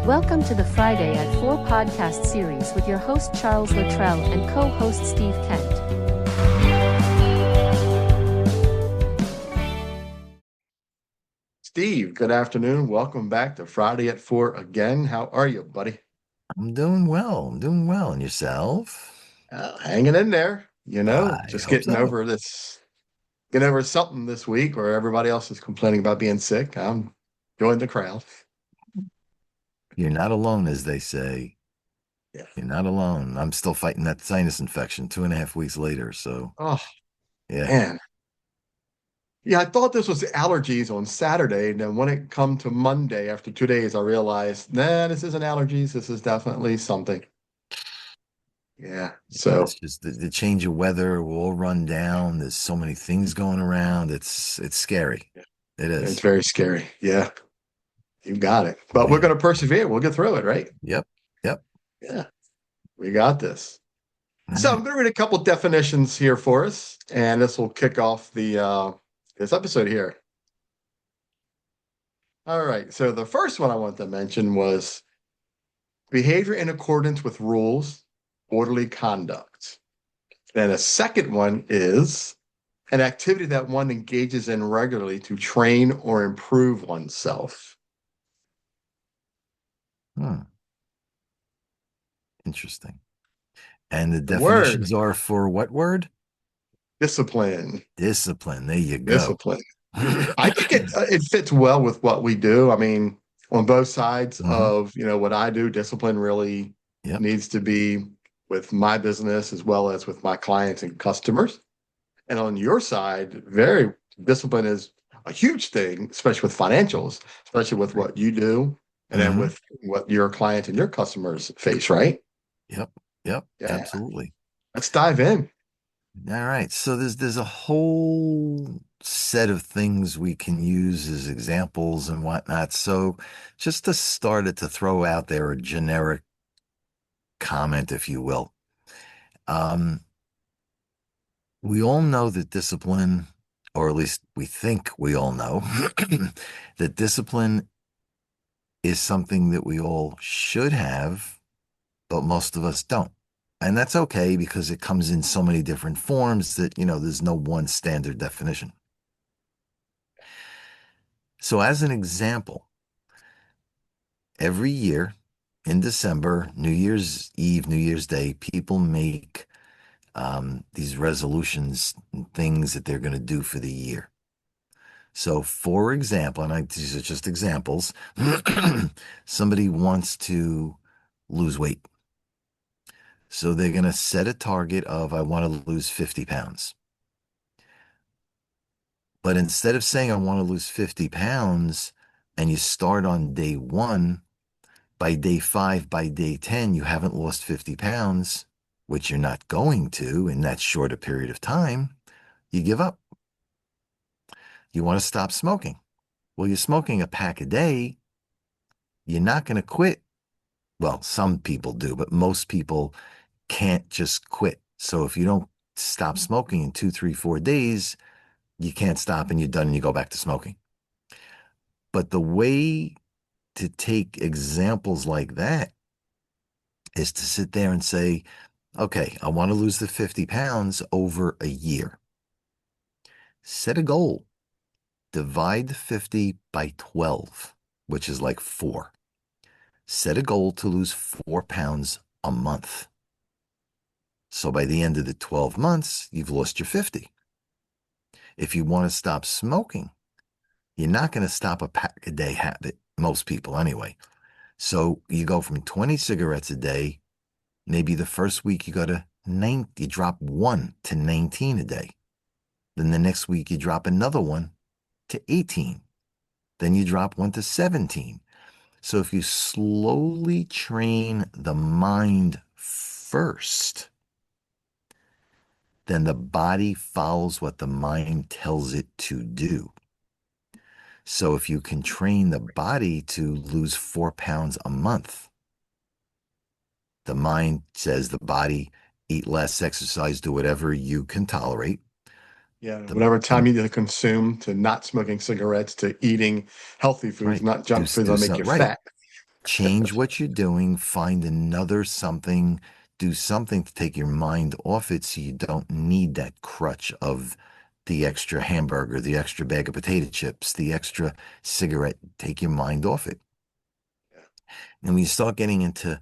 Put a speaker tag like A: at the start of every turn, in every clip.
A: Welcome to the Friday at 4 podcast series with your host Charles Luttrell and co-host Steve Kent.
B: Steve, good afternoon. Welcome back to Friday at 4 again. How are you, buddy?
C: I'm doing well. And yourself?
B: Hanging in there,
C: I
B: just
C: hope so.
B: getting over something this week where everybody else is complaining about being sick. I'm joining the crowd.
C: You're not alone, as they say.
B: Yeah.
C: You're not alone. I'm still fighting that sinus infection 2.5 weeks later. So,
B: Oh,
C: yeah.
B: man. Yeah, I thought this was allergies on Saturday. And then when it come to Monday, after 2 days, I realized, nah, this isn't allergies. This is definitely something. Yeah.
C: It's
B: So
C: just the change of weather will all run down. There's so many things going around. It's scary. It
B: it's
C: is.
B: very scary. Yeah, you got it. But we're
C: Yeah.
B: going to persevere. We'll get through it, right?
C: Yep. Yep.
B: Yeah, we got this.
C: All
B: So
C: right.
B: I'm going to read a couple definitions here for us, and this will kick off the this episode here. All right. So the first one I want to mention was behavior in accordance with rules, orderly conduct. Then a second one is an activity that one engages in regularly to train or improve oneself.
C: Hmm. Interesting. And the
B: The word
C: definitions are for what word?
B: discipline.
C: Discipline. There you go.
B: Discipline. I think it fits well with what we do. I mean, on both sides
C: Hmm.
B: of what I do, discipline really
C: Yep.
B: needs to be with my business as well as with my clients and customers. And on your side, very discipline is a huge thing, especially with financials, especially with what you do, and then
C: Hmm.
B: with what your clients and your customers face, right?
C: Yep. Yep.
B: Yeah.
C: Absolutely.
B: Let's dive in.
C: All right. So there's a whole set of things we can use as examples and whatnot. So just to start it, to throw out there a generic comment, if you will. Um, we all know that discipline, or at least we think we all know, that discipline is something that we all should have, but most of us don't. And that's okay because it comes in so many different forms that, there's no one standard definition. So, as an example, every year in December, New Year's Eve, New Year's Day, people make these resolutions and things that they're going to do for the year. So, for example, these are just examples, somebody wants to lose weight. So, they're going to set a target of, I want to lose 50 pounds. But instead of saying, I want to lose 50 pounds, and you start on day one, by day 5, by day 10, you haven't lost 50 pounds, which you're not going to in that short a period of time, you give up. You want to stop smoking. Well, you're smoking a pack a day. You're not going to quit. Well, some people do, but most people can't just quit. So if you don't stop smoking in 2, 3, 4 days, you can't stop and you're done and you go back to smoking. But the way to take examples like that is to sit there and say, okay, I want to lose the 50 pounds over a year. Set a goal. Divide the 50 by 12, which is like 4. Set a goal to lose 4 pounds a month. So by the end of the 12 months, you've lost your 50. If you want to stop smoking, you're not going to stop a pack a day habit, most people anyway. So you go from 20 cigarettes a day. Maybe the first week you go to 9, you drop 1 to 19 a day. Then the next week you drop another one to 18. Then you drop 1 to 17. So if you slowly train the mind first, then the body follows what the mind tells it to do. So if you can train the body to lose 4 pounds a month, the mind says the body, eat less, exercise, do whatever you can tolerate.
B: Yeah,
C: The,
B: whatever time you need to consume, to not smoking cigarettes, to eating healthy foods,
C: right.
B: not
C: Do,
B: junk foods
C: do
B: that make you
C: something right.
B: fat.
C: Change what you're doing, find another something, do something to take your mind off it so you don't need that crutch of the extra hamburger, the extra bag of potato chips, the extra cigarette. Take your mind off it.
B: Yeah.
C: And when you start getting into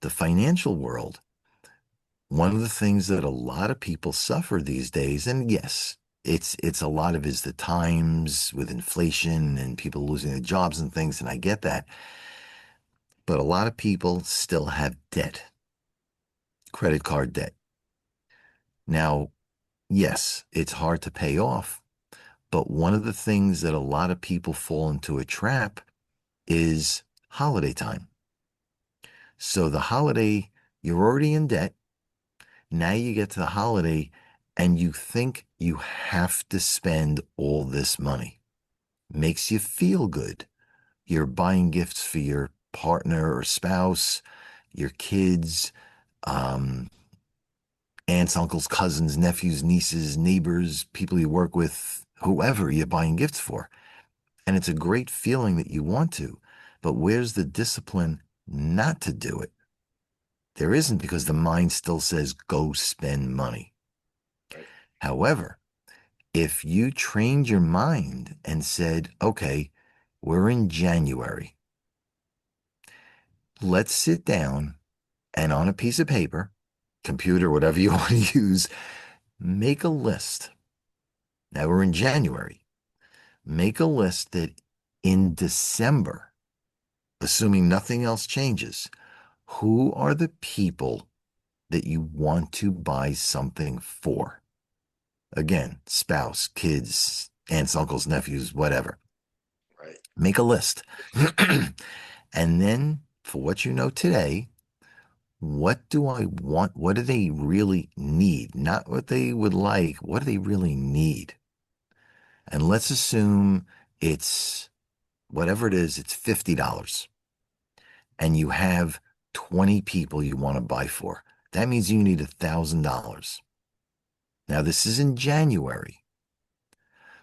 C: the financial world, one of the things that a lot of people suffer these days, and yes, it's a lot of is the times with inflation and people losing their jobs and things, and I get that. But a lot of people still have debt, credit card debt. Now, yes, it's hard to pay off, but one of the things that a lot of people fall into a trap is holiday time. So the holiday, you're already in debt. Now you get to the holiday and you think you have to spend all this money. Makes you feel good. You're buying gifts for your partner or spouse, your kids, um, aunts, uncles, cousins, nephews, nieces, neighbors, people you work with, whoever you're buying gifts for. And it's a great feeling that you want to. But where's the discipline not to do it? There isn't, because the mind still says, go spend money.
B: Right.
C: However, if you trained your mind and said, okay, we're in January, let's sit down and on a piece of paper, computer, whatever you want to use, make a list. Now we're in January. Make a list that in December, assuming nothing else changes, who are the people that you want to buy something for? Again, spouse, kids, aunts, uncles, nephews, whatever.
B: Right.
C: Make a list. And then, for what you know today, what do I want? What do they really need? Not what they would like. What do they really need? And let's assume it's whatever it is, it's $50. And you have 20 people you want to buy for. That means you need $1,000. Now, this is in January.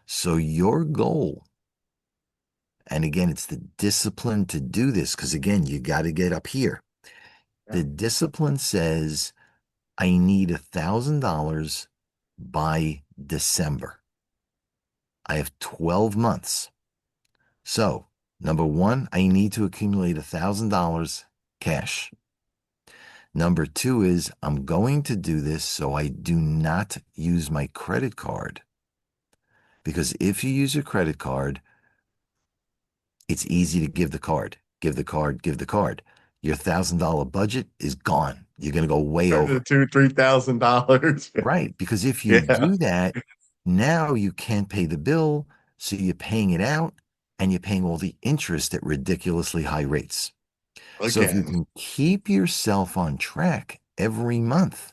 C: So your goal, and again, it's the discipline to do this, because again, you got to get up here.
B: Yeah.
C: The discipline says, I need $1,000 by December. I have 12 months. So, number one, I need to accumulate $1,000 cash. Number two is I'm going to do this so I do not use my credit card. Because if you use your credit card, it's easy to give the card, give the card, give the card. Your $1,000 budget is gone. You're going to go way
B: Turn to
C: over.
B: $2,000, $3,000.
C: Right. Because if you
B: Yeah.
C: do that, now you can't pay the bill. So you're paying it out and you're paying all the interest at ridiculously high rates. So if you
B: Again.
C: can keep yourself on track every month,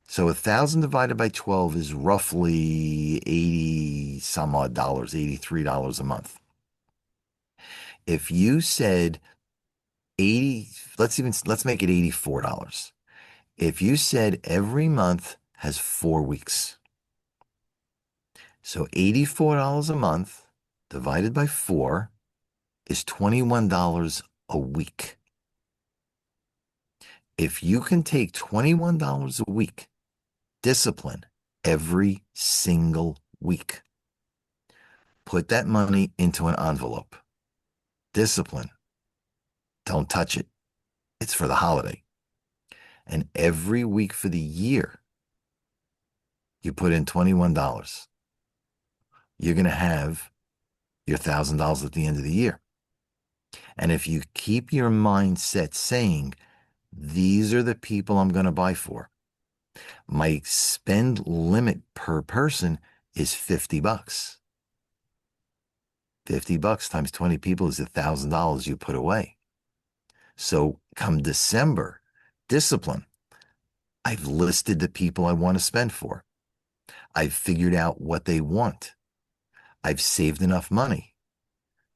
C: so 1,000 divided by 12 is roughly 80 some odd dollars, $83 a month. If you said 80, let's make it $84. If you said every month has 4 weeks, so $84 a month divided by 4 is $21 a week. If you can take $21 a week, discipline every single week, put that money into an envelope. Discipline. Don't touch it. It's for the holiday. And every week for the year, you put in $21. You're going to have your $1,000 at the end of the year. And if you keep your mindset saying, these are the people I'm going to buy for, my spend limit per person is $50. $50 times 20 people is $1,000 you put away. So come December, discipline. I've listed the people I want to spend for. I've figured out what they want. I've saved enough money.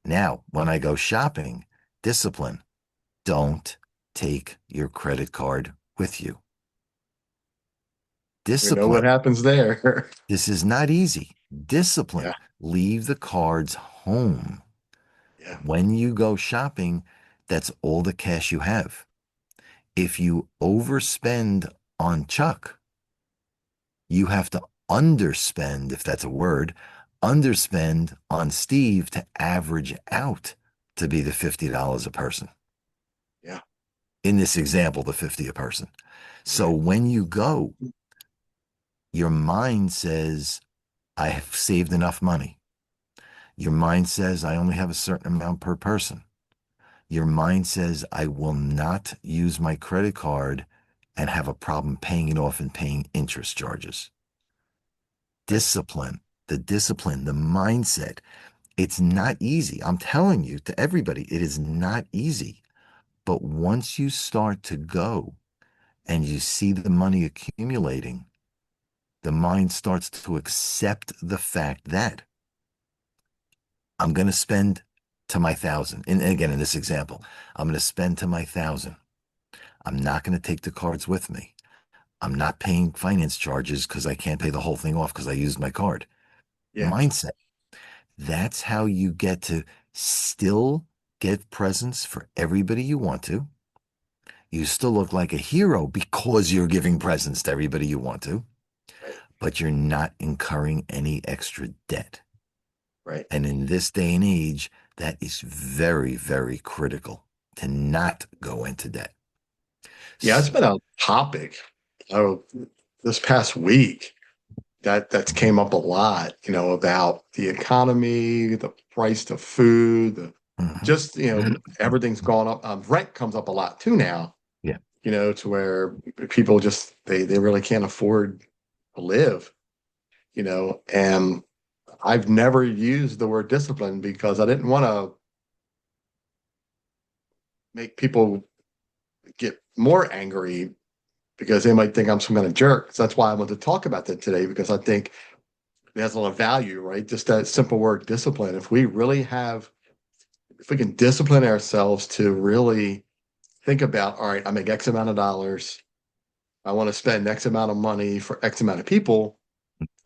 C: Now, when I go shopping, discipline. Don't take your credit card with you.
B: We know what
C: Discipline.
B: happens there.
C: This is not easy. Discipline.
B: Yeah.
C: Leave the cards home.
B: Yeah.
C: When you go shopping, That's all the cash you have. If you overspend on Chuck, you have to underspend, if that's a word, underspend on Steve to average out to be the $50 a person.
B: Yeah.
C: In this example, the 50 a person. So
B: Right.
C: when you go, your mind says, I have saved enough money. Your mind says, I only have a certain amount per person. Your mind says, I will not use my credit card and have a problem paying it off and paying interest charges.
B: Right.
C: Discipline, the mindset. It's not easy. I'm telling you, to everybody, it is not easy. But once you start to go and you see the money accumulating, the mind starts to accept the fact that I'm going to spend to my 1,000. And again, in this example, I'm going to spend to my 1,000. I'm not going to take the cards with me. I'm not paying finance charges because I can't pay the whole thing off because I used my card.
B: Yeah.
C: Mindset. That's how you get to still get presents for everybody you want to. You still look like a hero because you're giving presents to everybody you want to,
B: Right.
C: but you're not incurring any extra debt.
B: Right.
C: And in this day and age, that is very, very critical to not go into debt.
B: Yeah, it's been a topic oh, this past week that's came up a lot, about the economy, the price of food,
C: Mhm.
B: just, everything's gone up. Rent comes up a lot too now,
C: Yeah.
B: to where people just they really can't afford to live, and I've never used the word discipline because I didn't want to make people get more angry because they might think I'm some kind of jerk. So that's why I want to talk about that today because I think it has a lot of value, right? Just that simple word discipline. If we can discipline ourselves to really think about, all right, I make X amount of dollars. I want to spend X amount of money for X amount of people.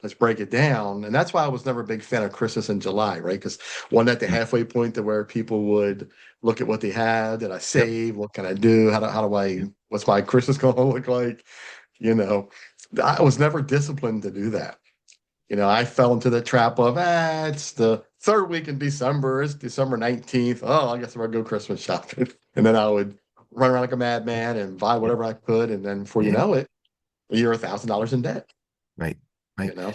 B: Let's break it down. And that's why I was never a big fan of Christmas in July, right? Because one at the halfway point to where people would look at what they had. Did I
C: Yep.
B: save? What can I do? What's my Christmas going to look like? You know, I was never disciplined to do that. I fell into the trap of, it's the third week in December. It's December 19th. Oh, I guess I'm going to go Christmas shopping. And then I would run around like a madman and buy
C: Yeah.
B: whatever I could. And then before you
C: Yeah.
B: know it, you're $1,000 in debt,
C: Right.
B: you
C: Right.
B: know?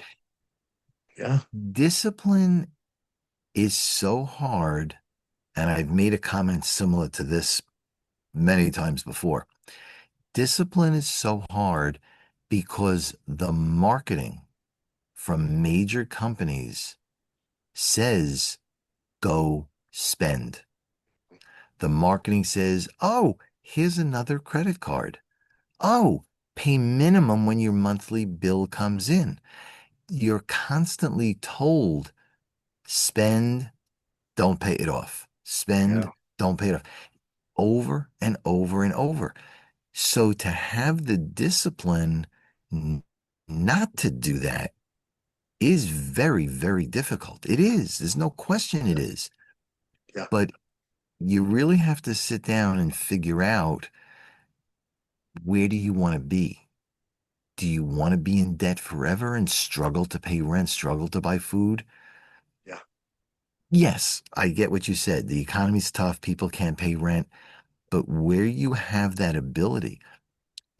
B: Yeah.
C: Discipline is so hard. And I've made a comment similar to this many times before. Discipline is so hard because the marketing from major companies says go spend. The marketing says, oh, here's another credit card. Oh, pay minimum when your monthly bill comes in. You're constantly told spend, don't pay it off.
B: Yeah.
C: Spend, don't pay it off. Over and over and over. So to have the discipline not to do that is very, very difficult. It is. There's no question it is.
B: Yeah.
C: But you really have to sit down and figure out, where do you want to be? Do you want to be in debt forever and struggle to pay rent, struggle to buy food?
B: Yeah.
C: Yes, I get what you said. The economy's tough. People can't pay rent. But where you have that ability,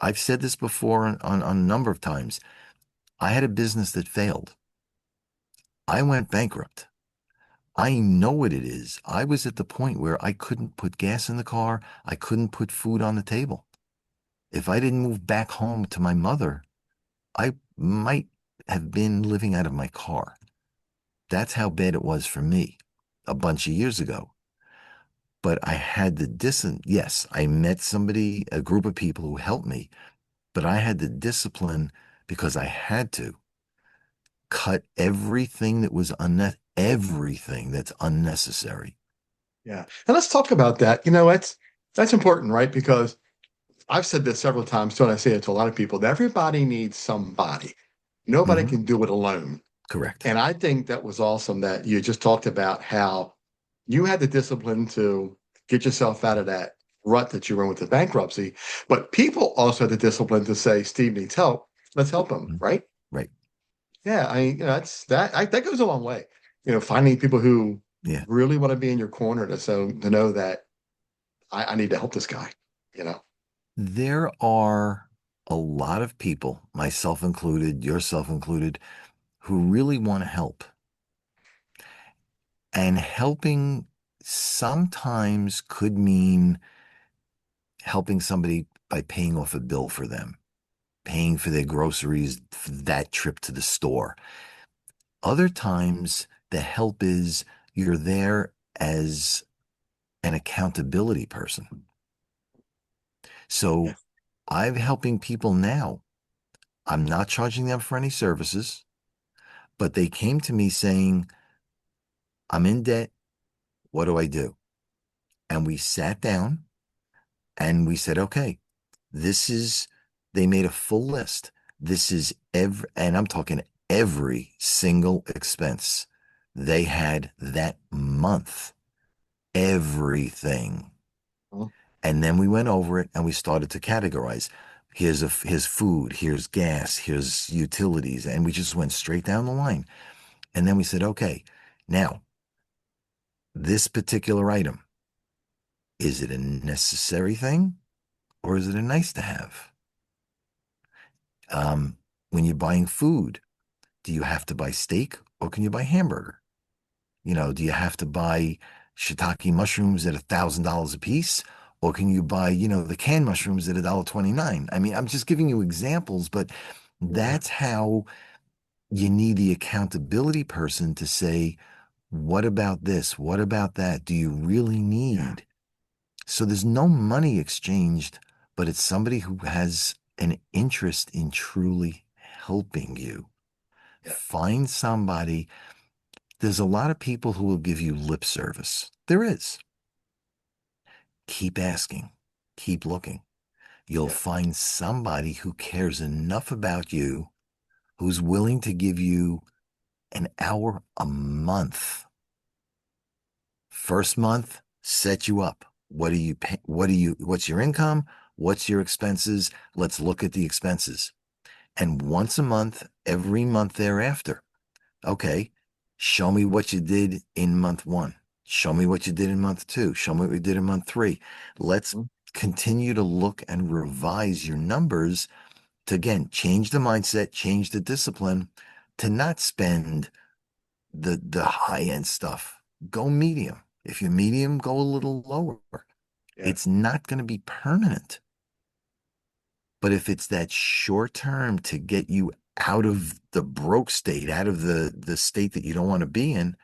C: I've said this before on a number of times. I had a business that failed. I went bankrupt. I know what it is. I was at the point where I couldn't put gas in the car. I couldn't put food on the table. If I didn't move back home to my mother, I might have been living out of my car. That's how bad it was for me a bunch of years ago. But I had the yes, I met somebody, a group of people who helped me, but I had the discipline because I had to cut everything that was everything that's unnecessary.
B: Yeah. And let's talk about that. That's important, right? Because I've said this several times too, and I say it to a lot of people that everybody needs somebody. Nobody
C: Hmm.
B: can do it alone.
C: Correct.
B: And I think that was awesome that you just talked about how you had the discipline to get yourself out of that rut that you're in with the bankruptcy. But people also have the discipline to say, Steve needs help. Let's help him,
C: Mhm.
B: right?
C: Right.
B: Yeah, that's that goes a long way. Finding people who
C: Yeah.
B: really want to be in your corner to know that I need to help this guy. You know,
C: There are a lot of people, myself included, yourself included, who really want to help. And helping sometimes could mean helping somebody by paying off a bill for them, paying for their groceries for that trip to the store. Other times, the help is you're there as an accountability person.
B: yeah,
C: So I'm helping people now. I'm not charging them for any services, but they came to me saying, I'm in debt. What do I do? And we sat down and we said, okay, this is, they made a full list. This is and I'm talking every single expense they had that month, everything.
B: well,
C: And then we went over it and we started to categorize. Here's food, here's gas, here's utilities. And we just went straight down the line. And then we said, okay, now this particular item, is it a necessary thing or is it a nice to have? Um, when you're buying food, do you have to buy steak or can you buy hamburger? Do you have to buy shiitake mushrooms at $1,000 a piece? Or can you buy, the canned mushrooms at $1.29? I mean, I'm just giving you examples, but
B: yeah,
C: that's how you need the accountability person to say, what about this? What about that? Do you really
B: yeah,
C: need? So there's no money exchanged, but it's somebody who has an interest in truly helping you.
B: yeah,
C: Find somebody. There's a lot of people who will give you lip service. There is. Keep asking, keep looking. You'll
B: yeah.
C: find somebody who cares enough about you, who's willing to give you an hour a month. First month, set you up. What do you pay? What's your income? What's your expenses? Let's look at the expenses. And once a month, every month thereafter, okay, show me what you did in month one. Show me what you did in month two. Show me what you did in month three. Let's
B: Mhm.
C: continue to look and revise your numbers to, again, change the mindset, change the discipline to not spend the high end stuff. Go medium. If you're medium, go a little lower.
B: Yeah,
C: It's not going to be permanent. But if it's that short term to get you out of the broke state, out of the state that you don't want to be in,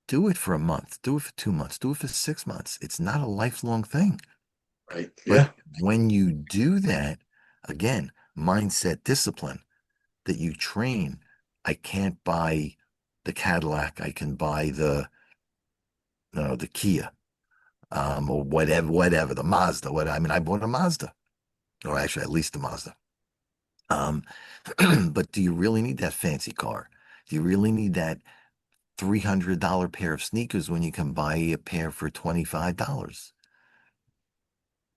C: do it for a month, do it for 2 months, do it for 6 months. It's not a lifelong thing.
B: right.
C: But
B: Yeah,
C: when you do that, again, mindset discipline that you train, I can't buy the Cadillac. I can buy the Kia, or whatever, the Mazda. I mean, I bought a Mazda, or actually at least a Mazda. Um, but do you really need that fancy car? Do you really need that $300 pair of sneakers when you can buy a pair for $25?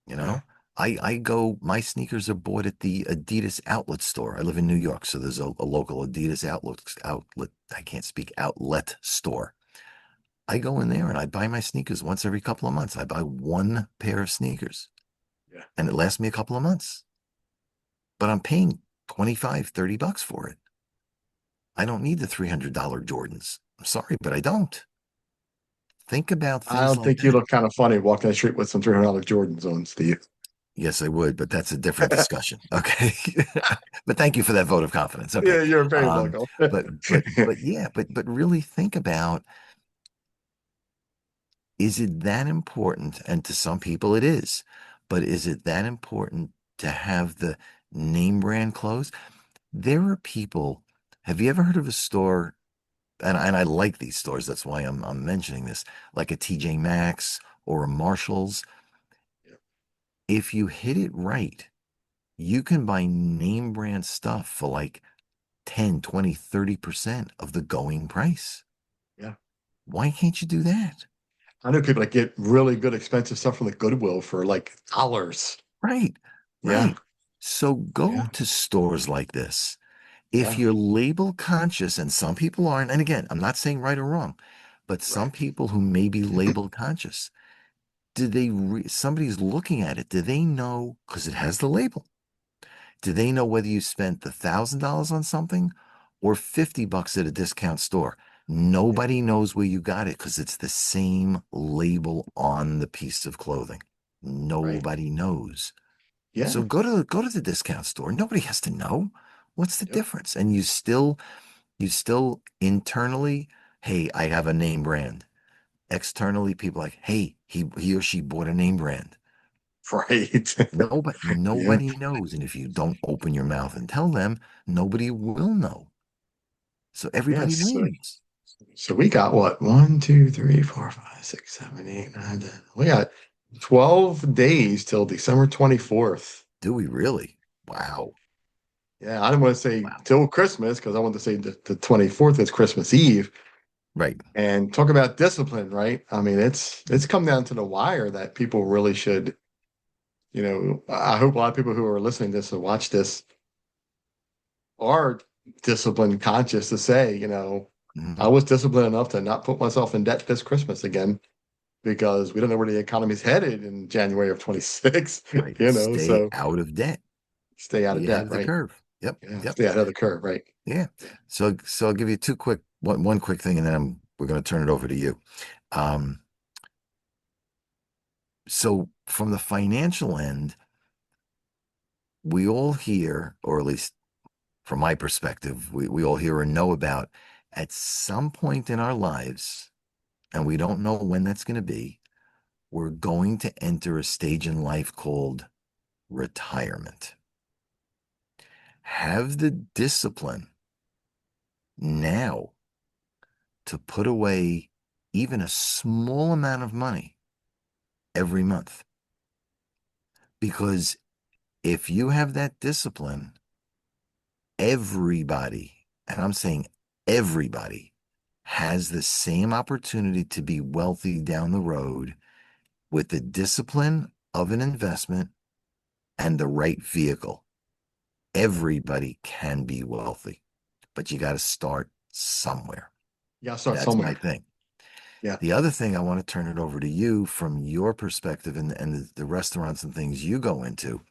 C: You
B: yeah,
C: know, I go, my sneakers are bought at the Adidas outlet store. I live in New York, so there's a local Adidas outlet. I can't speak, outlet store. I go in there and I buy my sneakers once every couple of months. I buy one pair of sneakers
B: yeah.
C: and it lasts me a couple of months, but I'm paying 25, $30 for it. I don't need the $300 Jordans. I'm sorry, but I don't. Think about
B: I
C: things
B: don't
C: like
B: think you
C: that.
B: look kind of funny walking the street with some $300 Jordans on, Steve.
C: Yes, I would, but that's a different discussion. Okay. But thank you for that vote of confidence. Okay.
B: Yeah, you're very
C: Um,
B: welcome.
C: but yeah, but really think about, is it that important? And to some people it is, but is it that important to have the name brand clothes? There are people, have you ever heard of a store? And I like these stores, that's why I'm mentioning this, like a TJ Maxx or a Marshalls.
B: Yeah,
C: If you hit it right, you can buy name brand stuff for like 10, 20, 30% of the going price.
B: yeah.
C: Why can't you do that?
B: I know people that get really good expensive stuff from the Goodwill for like dollars.
C: Right,
B: Yeah,
C: right. So go
B: yeah,
C: to stores like this. If
B: yeah,
C: you're label conscious, and some people aren't, and again, I'm not saying right or wrong, but some
B: right,
C: people who may be label conscious, somebody's looking at it, do they know, because it has the label, do they know whether you spent the $1,000 on something or $50 at a discount store?
B: yeah,
C: Nobody knows where you got it because it's the same label on the piece of clothing.
B: right.
C: Nobody knows. So
B: Yeah,
C: go to the discount store. Nobody has to know. What's the
B: yep.
C: difference? And you still internally, hey, I have a name brand. Externally, people like, hey, he or she bought a name brand.
B: Right.
C: Nobody
B: Yeah.
C: nobody knows. And if you don't open your mouth and tell them, nobody will know. So everybody
B: Yes.
C: wins.
B: So we got what? 1, 2, 3, 4, 5, 6, 7, 8, 9, 10. We got 12 days till December 24th.
C: Do we really? Wow.
B: Yeah, I didn't want to say
C: Wow.
B: till Christmas because I want to say the 24th is Christmas Eve.
C: Right.
B: And talk about discipline, right? I mean, it's come down to the wire that people really should, I hope a lot of people who are listening to this or watch this are discipline conscious to say, I
C: Mhm.
B: was disciplined enough to not put myself in debt this Christmas again because we don't know where the economy's headed in January of 26,
C: Right. Stay
B: so
C: out of debt.
B: stay out of
C: Be ahead
B: debt,
C: of the
B: right?
C: curve. Yep.
B: Yeah,
C: Yep.
B: stay ahead of the curve, right?
C: Yeah. So I'll give you one quick thing, and then we're going to turn it over to you. Um, so from the financial end, we all hear, or at least from my perspective, we all hear or know about at some point in our lives, and we don't know when that's going to be, we're going to enter a stage in life called retirement. Have the discipline now to put away even a small amount of money every month. Because if you have that discipline, everybody, and I'm saying everybody, has the same opportunity to be wealthy down the road with the discipline of an investment and the right vehicle. Everybody can be wealthy, but you got to start somewhere.
B: You gotta start
C: That's my
B: somewhere.
C: thing.
B: Yeah.
C: The other thing I want to turn it over to you from your perspective and the restaurants and things you go into.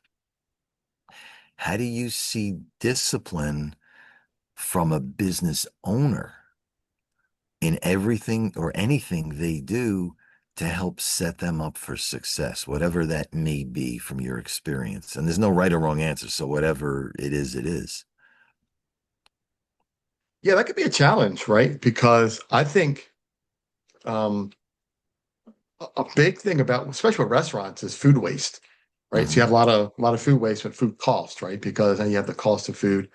C: How do you see discipline from a business owner in everything or anything they do to help set them up for success, whatever that may be from your experience? And there's no right or wrong answer. So whatever it is, it is.
B: Yeah, that could be a challenge, right? Because I think um, a big thing about, especially with restaurants, is food waste, right? So you
C: Hmm.
B: have a lot of food waste with food cost, right? Because then you have the cost of food.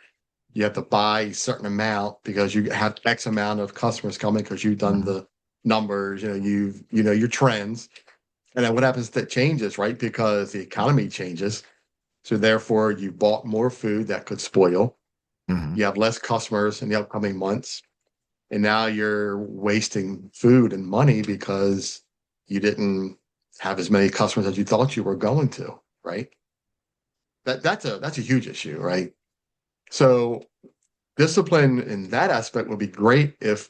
B: You have to buy a certain amount because you have X amount of customers coming because you've done
C: Hmm.
B: the numbers, your trends. And then what happens that changes, right? Because the economy changes. So therefore you bought more food that could spoil.
C: Hmm.
B: You have less customers in the upcoming months. And now you're wasting food and money because you didn't have as many customers as you thought you were going to, right? That's a huge issue, right? So discipline in that aspect would be great if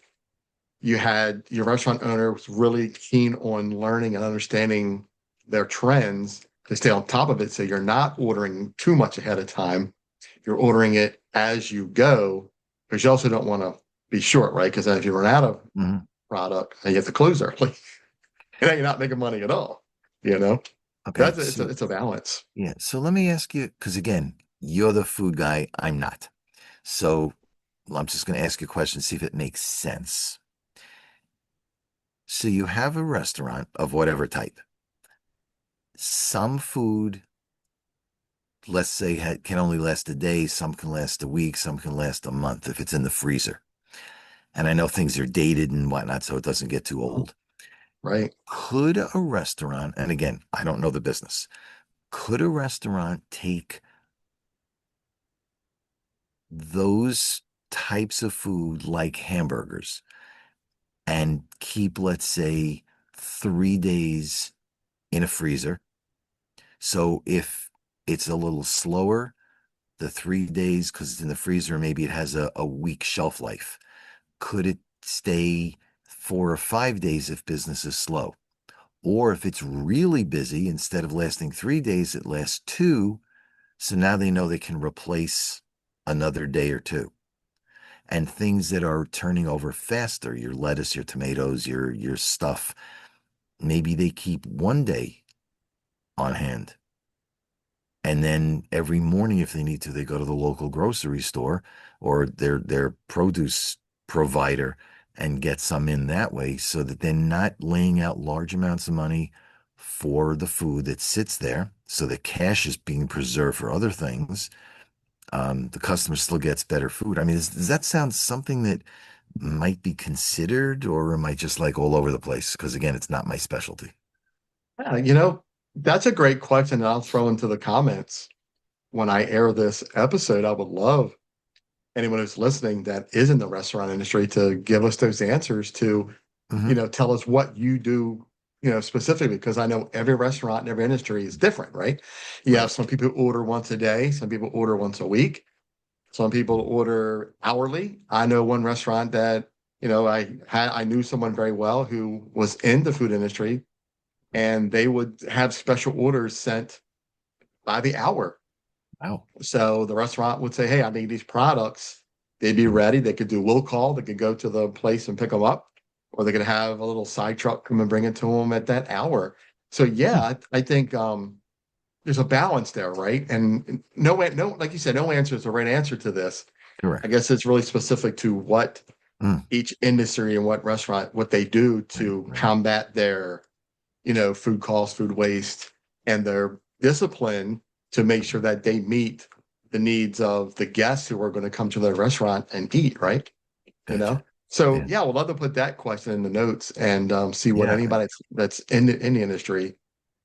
B: you had your restaurant owner was really keen on learning and understanding their trends to stay on top of it. So you're not ordering too much ahead of time. You're ordering it as you go because you also don't want to be short, right? Because then if you run out of
C: Hmm.
B: product and you have to close early, and then you're not making money at all. You know,
C: Okay.
B: that's it's a balance.
C: Yeah. So let me ask you, because again, you're the food guy, I'm not. So I'm just going to ask you a question, see if it makes sense. So you have a restaurant of whatever type. Some food, let's say, can only last a day. Some can last a week. Some can last a month if it's in the freezer. And I know things are dated and whatnot, so it doesn't get too
B: Mhm.
C: old.
B: Right?
C: Could a restaurant, and again, I don't know the business, could a restaurant take those types of food like hamburgers and keep, let's say, 3 days in a freezer. So if it's a little slower, the 3 days, because it's in the freezer, maybe it has a week shelf life. Could it stay 4 or 5 days if business is slow? Or if it's really busy, instead of lasting 3 days, it lasts two. So now they know they can replace another day or two. And things that are turning over faster, your lettuce, your tomatoes, your stuff, maybe they keep 1 day on hand. And then every morning, if they need to, they go to the local grocery store or their produce provider and get some in that way, so that they're not laying out large amounts of money for the food that sits there. So the cash is being preserved for other things. The customer still gets better food. I mean, does that sound something that might be considered, or am I just like all over the place? Because again, it's not my specialty.
B: Yeah, that's a great question. And I'll throw into the comments when I air this episode. I would love anyone who's listening that is in the restaurant industry to give us those answers to,
C: Hmm.
B: tell us what you do, specifically, because I know every restaurant and every industry is different, right? You have
C: Right.
B: some people who order once a day, some people order once a week, some people order hourly. I know one restaurant that, I knew someone very well who was in the food industry, and they would have special orders sent by the hour.
C: Wow.
B: So the restaurant would say, "Hey, I need these products." They'd be ready. They could do will call. They could go to the place and pick them up, or they could have a little side truck come and bring it to them at that hour. So yeah,
C: Hmm.
B: I think there's a balance there, right? And no, like you said, no answer is the right answer to this. I
C: Correct.
B: guess it's really specific to what
C: Mm.
B: each industry and what restaurant what they do
C: Right.
B: to
C: Right.
B: combat their food costs, food waste, and their discipline to make sure that they meet the needs of the guests who are going to come to their restaurant and eat, right? You know?
C: Gotcha.
B: So
C: Yeah.
B: yeah, we'll love to put that question in the notes and see what
C: Yeah.
B: anybody that's in the industry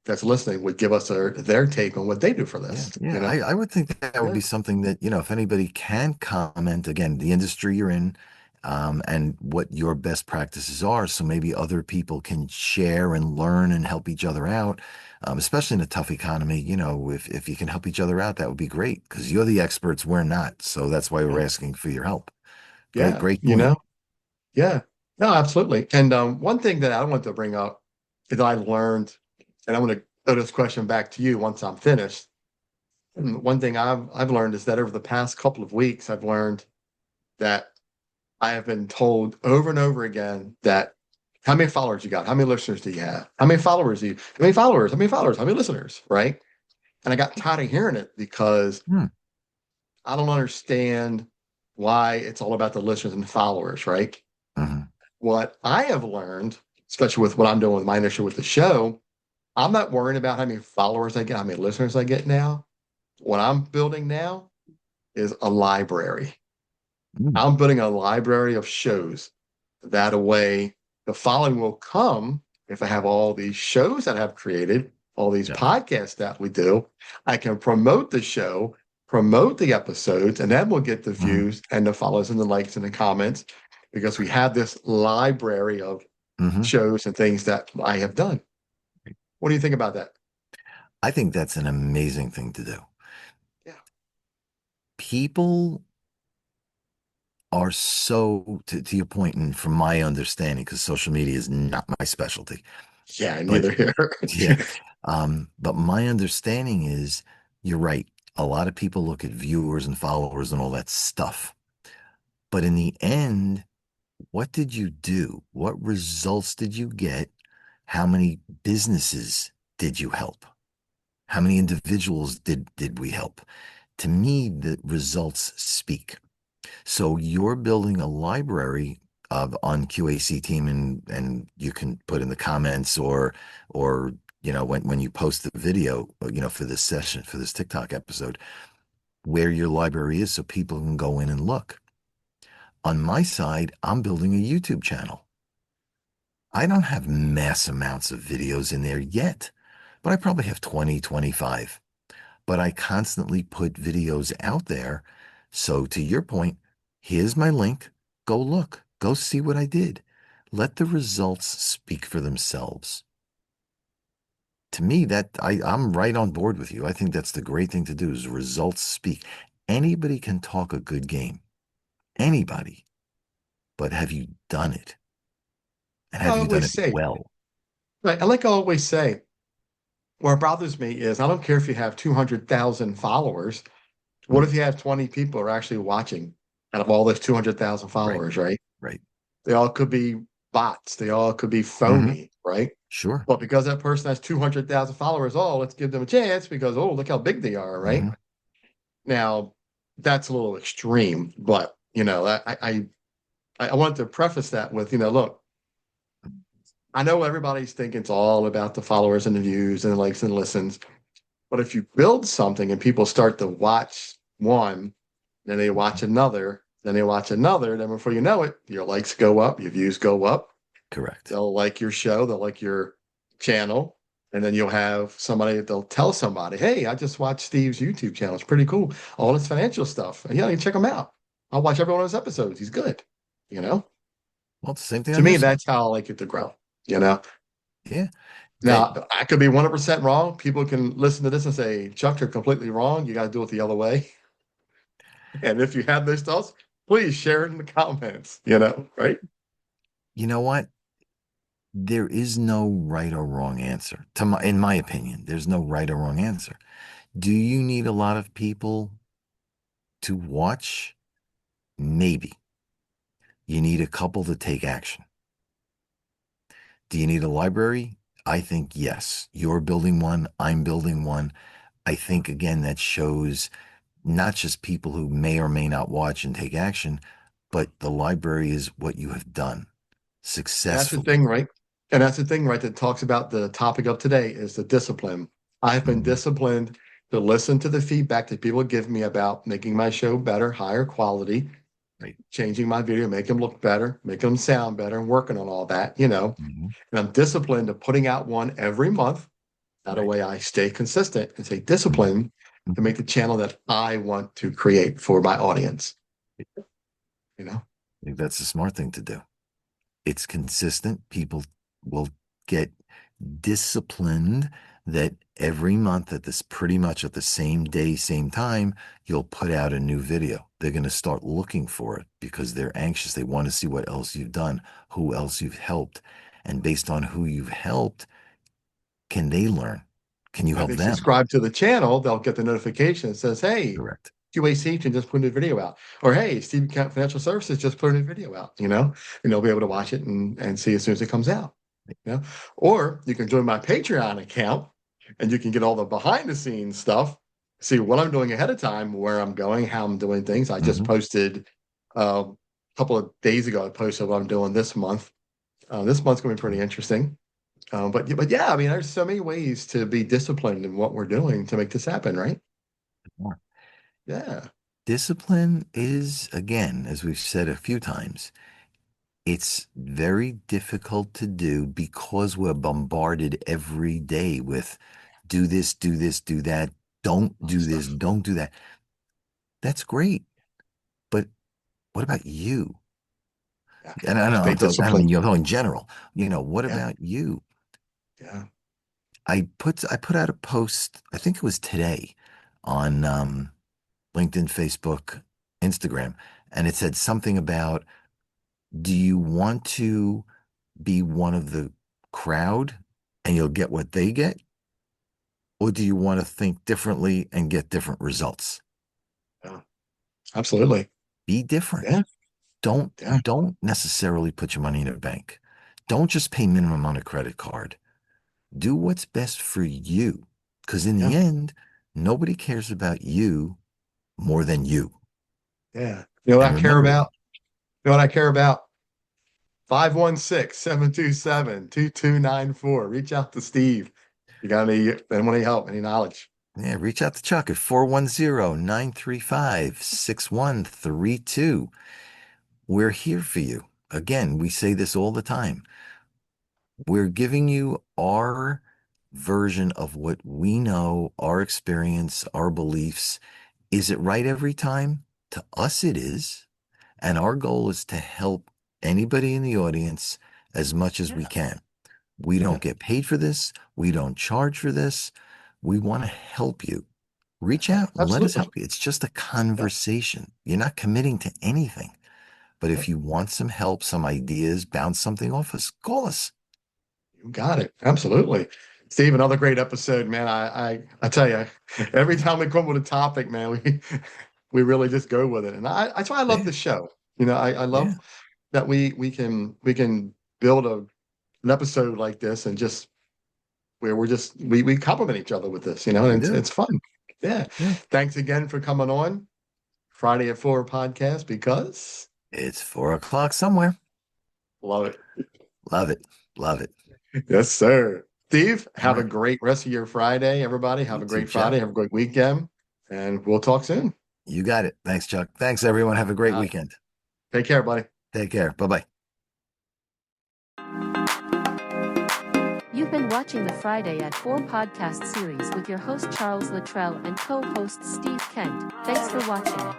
B: that's listening would give us their take on what they do for
C: Yeah,
B: this,
C: yeah. I would think that would
B: Yeah.
C: be something that, if anybody can comment, again, the industry you're in, and what your best practices are. So maybe other people can share and learn and help each other out, especially in a tough economy. If you can help each other out, that would be great because you're the experts, we're not. So that's why we're asking for your help. Great,
B: Yeah,
C: great point.
B: yeah. No, absolutely. And one thing that I want to bring up is I learned, and I'm going to throw this question back to you once I'm finished. And one thing I've learned is that over the past couple of weeks, I've learned that I have been told over and over again that how many followers you got, how many listeners do you have, how many followers do you, how many followers, how many followers, how many listeners, right? And I got tired of hearing it because
C: Hmm.
B: I don't understand why it's all about the listeners and followers, right?
C: Hmm.
B: What I have learned, especially with what I'm doing with my initiative with the show, I'm not worrying about how many followers I get, how many listeners I get now. What I'm building now is a library.
C: Hmm.
B: I'm building a library of shows. That way, the following will come if I have all these shows that I've created, all these
C: Yeah.
B: podcasts that we do. I can promote the show, promote the episodes, and then we'll get the
C: Hmm.
B: views and the follows and the likes and the comments because we have this library of
C: Hmm.
B: shows and things that I have done. What do you think about that?
C: I think that's an amazing thing to do.
B: Yeah.
C: People are so, to your point, and from my understanding, because social media is not my specialty,
B: Yeah,
C: but
B: neither here.
C: yeah, but my understanding is you're right. A lot of people look at viewers and followers and all that stuff. But in the end, what did you do? What results did you get? How many businesses did you help? How many individuals did we help? To me, the results speak. So you're building a library of on Q.A.C team, and you can put in the comments, or when you post the video, for this session, for this TikTok episode, where your library is so people can go in and look. On my side, I'm building a YouTube channel. I don't have mass amounts of videos in there yet, but I probably have 20, 25. But I constantly put videos out there. So to your point, here's my link. Go look, go see what I did. Let the results speak for themselves. To me, I'm right on board with you. I think that's the great thing to do is results speak. Anybody can talk a good game. Anybody. But have you done it? And
B: I
C: have you done
B: always
C: it
B: say,
C: well?
B: right, I like I always say, what bothers me is I don't care if you have 200,000 followers. What
C: Mm,
B: if you have 20 people who are actually watching out of all those 200,000
C: right,
B: followers, right?
C: right.
B: They all could be bots. They all could be
C: Hmm.
B: phony, right?
C: Sure.
B: But because that person has 200,000 followers, oh, let's give them a chance because, oh, look how big they are, right?
C: Hmm.
B: Now, that's a little extreme, but, I wanted to preface that with, look, I know everybody's thinking it's all about the followers and the views and the likes and listens. But if you build something and people start to watch one, then they watch another, then they watch another, then before you know it, your likes go up, your views go up.
C: Correct.
B: They'll like your show, they'll like your channel, and then you'll have somebody, they'll tell somebody, hey, I just watched Steve's YouTube channel. It's pretty cool. All his financial stuff. And yeah, you check him out. I'll watch every one of his episodes. He's good. You know,
C: Well, it's the same thing
B: to
C: on
B: me,
C: this one.
B: that's how I like it to grow. You know,
C: Yeah. That,
B: now I could be 100% wrong. People can listen to this and say, Chuck, you're completely wrong. You got to do it the other way. And if you have those thoughts, please share it in the comments, right?
C: you know what? There is no right or wrong answer. In my opinion, there's no right or wrong answer. Do you need a lot of people to watch? Maybe. You need a couple to take action. Do you need a library? I think yes. You're building one. I'm building one. I think, again, that shows not just people who may or may not watch and take action, but the library is what you have done
B: That's the
C: successfully.
B: thing, right? And that's the thing, right? That talks about the topic of today is the discipline. I've been
C: Hmm.
B: disciplined to listen to the feedback that people give me about making my show better, higher quality,
C: Right.
B: changing my video, make them look better, make them sound better, and working on all that.
C: Hmm.
B: And I'm disciplined to putting out one every month. That
C: Right.
B: way I stay consistent and stay
C: Hmm.
B: disciplined to
C: Hmm.
B: make the channel that I want to create for my audience, you know?
C: I think that's a smart thing to do. It's consistent. People will get disciplined that every month at this pretty much at the same day, same time, you'll put out a new video. They're going to start looking for it because they're anxious. They want to see what else you've done, who else you've helped. And based on who you've helped, can they learn? Can you
B: If
C: help
B: they
C: them?
B: subscribe to the channel, they'll get the notification that says, hey,
C: Correct.
B: Q.A.C. can just put a new video out. Or hey, Steve Account Financial Services just put a new video out. And they'll be able to watch it and see as soon as it comes out. You know? Or you can join my Patreon account and you can get all the behind the scenes stuff, see what I'm doing ahead of time, where I'm going, how I'm doing things. I just
C: Hmm.
B: posted a couple of days ago, I posted what I'm doing this month. This month's going to be pretty interesting. But yeah, I mean, there's so many ways to be disciplined in what we're doing to make this happen, right? Yeah,
C: Discipline is, again, as we've said a few times, it's very difficult to do because we're bombarded every day with do this, do this, do that, don't do this,
B: stuff.
C: don't do that. That's great. But what about you?
B: Yeah,
C: And I know
B: stay
C: I don't mean
B: disciplined.
C: you, I'm talking in general. What
B: Yeah,
C: about you?
B: yeah,
C: I put out a post, I think it was today, on LinkedIn, Facebook, Instagram, and it said something about, do you want to be one of the crowd and you'll get what they get? Or do you want to think differently and get different results?
B: yeah. Absolutely.
C: Be different.
B: Yeah,
C: Don't
B: yeah,
C: don't necessarily put your money in a bank. Don't just pay minimum on a credit card. Do what's best for you. Because in
B: yeah,
C: the end, nobody cares about you more than you.
B: yeah. You know what
C: And
B: I care
C: remember
B: about?
C: that.
B: You know what I care about? 516-727-2294. Reach out to Steve. You got any help, any knowledge?
C: Yeah, reach out to Chuck at 410-935-6132. We're here for you. Again, we say this all the time. We're giving you our version of what we know, our experience, our beliefs. Is it right every time? To us, it is. And our goal is to help anybody in the audience as much as we can. We don't get paid for this. We don't charge for this. We want to help you. Reach out and let us
B: Absolutely.
C: help you. It's just a conversation. You're not committing to anything. But if you want some help, some ideas, bounce something off us, call us.
B: You got it. Absolutely. Steve, another great episode, man. I tell you, every time we come with a topic, man, we really just go with it. And that's why I love
C: Yeah.
B: the show. You know, I
C: Yeah.
B: love that we can build an episode like this and just where we compliment each other with this, you know,
C: We
B: and
C: do.
B: it's fun. Yeah.
C: Yeah.
B: Thanks again for coming on Friday at 4 podcast because
C: It's 4 o'clock somewhere.
B: love it.
C: Love it. Love it.
B: Yes, sir. Steve,
C: All
B: have a
C: right.
B: great rest of your Friday, everybody. Have
C: You
B: a
C: too,
B: great Friday.
C: Chuck.
B: Have a great weekend. And we'll talk soon.
C: You got it. Thanks, Chuck. Thanks, everyone. Have a great weekend.
B: Take care, buddy.
C: Take care. Bye-bye.
A: You've been watching the Friday at 4 podcast series with your host Charles Luttrell and co-host Steve Kent. Thanks for watching.